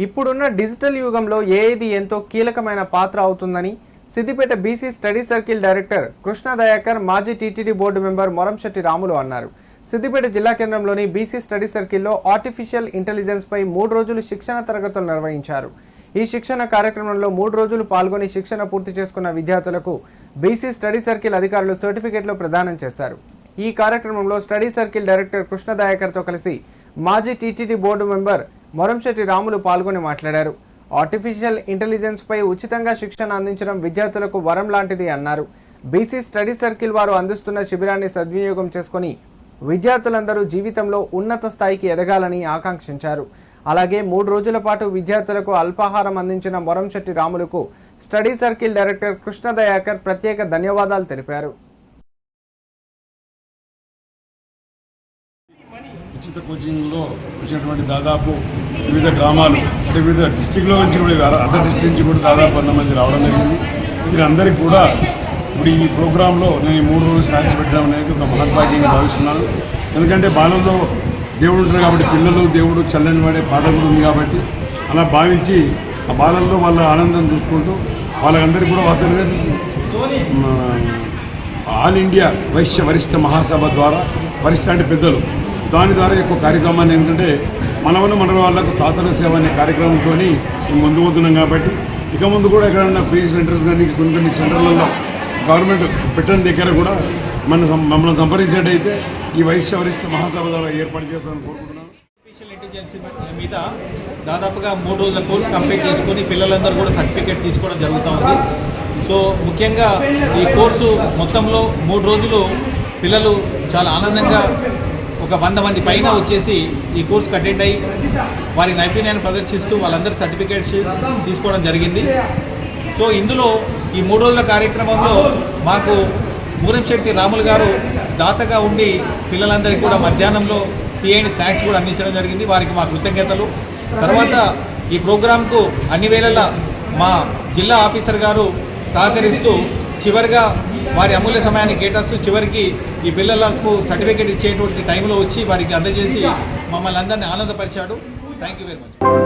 ఇప్పుడున్న డిజిటల్ యుగంలో ఏఐది ఎంతో కీలకమైన పాత్ర అవుతుందని Siddipet BC study circle director Krishna Dayakar మాజీ TTD board member Moramsetty Ramulu అన్నారు. సిద్దిపేట జిల్లా కేంద్రంలోని బీసీ స్టడీ సర్కిల్లో ఆర్టిఫిషియల్ ఇంటెలిజెన్స్ పై 3 రోజులు శిక్షణ తరగతులు నిర్వహించారు. ఈ శిక్షణ కార్యక్రమంలో 3 రోజులు పాల్గొని శిక్షణ పూర్తి చేసుకున్న విద్యార్థులకు బీసీ స్టడీ సర్కిల్ అధికారులు సర్టిఫికెట్లు ప్రదానం చేశారు. ఈ కార్యక్రమంలో స్టడీ సర్కిల్ డైరెక్టర్ కృష్ణ దయాకర్తో కలిసి మాజీ TTD board member Moramsetty Ramulu పాల్గొని మాట్లాడారు. ఆర్టిఫిషియల్ ఇంటెలిజెన్స్ పై ఉచితంగా శిక్షణ అందించడం విద్యార్థులకు వరం లాంటిది అన్నారు. బీసీ స్టడీ సర్కిల్ వారు అందిస్తున్న శిబిరాన్ని సద్వినియోగం చేసుకుని విద్యార్థులందరూ జీవితంలో ఉన్నత స్థాయికి ఎదగాలని ఆకాంక్షించారు. అలాగే 3 రోజుల పాటు విద్యార్థులకు అల్పాహారం అందించిన మొరంశెట్టి రాములకు study circle director Krishna Dayakar ప్రత్యేక ధన్యవాదాలు తెలిపారు. ఉచిత కోచింగ్లో వచ్చినటువంటి దాదాపు వివిధ గ్రామాలు అంటే వివిధ డిస్టిక్లో నుంచి కూడా అదర్ డిస్టిక్ నుంచి కూడా దాదాపు 100 మంది రావడం జరిగింది. వీరందరికీ కూడా ఇప్పుడు ఈ ప్రోగ్రాంలో నేను 3 రోజులు స్టార్ట్స్ పెట్టడం అనేది ఒక మహత్భాగ్యంగా భావిస్తున్నాను. ఎందుకంటే బాలంలో దేవుడు ఉంటారు కాబట్టి పిల్లలు దేవుడు చల్లని వాడే పాట కూడా ఉంది కాబట్టి అలా భావించి ఆ బాలంలో వాళ్ళ ఆనందం చూసుకుంటూ వాళ్ళందరికీ కూడా అసలు ఆల్ ఇండియా వైశ్య వరిష్ఠ మహాసభ ద్వారా వరిష్ఠ అంటే పెద్దలు దాని ద్వారా ఎక్కువ కార్యక్రమాన్ని ఏంటంటే మన వాళ్ళకు తాతల సేవ అనే కార్యక్రమంతో ముందు పోతున్నాం కాబట్టి ఇక ముందు కూడా ఎక్కడన్నా ఫ్రీ సెంటర్స్ కానీ కొన్ని సెంటర్లలో గవర్నమెంట్ పెట్టని దగ్గర కూడా మమ్మల్ని సంప్రదించేటైతే ఈ వైశ్య వరిష్ఠ మహాసభ ద్వారా ఏర్పాటు చేస్తామని కోరుకుంటున్నాను. ఆర్టిఫిషియల్ ఇంటెలిజెన్స్ మీద దాదాపుగా 3 రోజుల కోర్సు కంప్లీట్ చేసుకొని పిల్లలందరూ కూడా సర్టిఫికేట్ తీసుకోవడం జరుగుతూ ఉంది. సో ముఖ్యంగా ఈ కోర్సు మొత్తంలో 3 రోజులు పిల్లలు చాలా ఆనందంగా ఒక 100 మంది పైన వచ్చేసి ఈ కోర్సుకు అటెండ్ అయ్యి వారి నైపుణ్యాన్ని ప్రదర్శిస్తూ వాళ్ళందరూ సర్టిఫికేట్స్ తీసుకోవడం జరిగింది. సో ఇందులో ఈ 3 రోజుల కార్యక్రమంలో మాకు మొరంశెట్టి రాములు గారు దాతగా ఉండి పిల్లలందరికీ కూడా మధ్యాహ్నంలో టీ అండ్ స్నాక్స్ కూడా అందించడం జరిగింది. వారికి మా కృతజ్ఞతలు. తర్వాత ఈ ప్రోగ్రాంకు అన్ని వేళలా మా జిల్లా ఆఫీసర్ గారు సహకరిస్తూ చివరిగా వారి అమూల్య సమయాన్ని కేటాయిస్తూ చివరికి ఈ పిల్లలకు సర్టిఫికేట్ ఇచ్చేటువంటి టైంలో వచ్చి వారికి అందజేసి మమ్మల్ని అందరినీ ఆనందపరిచాడు. Thank you very much.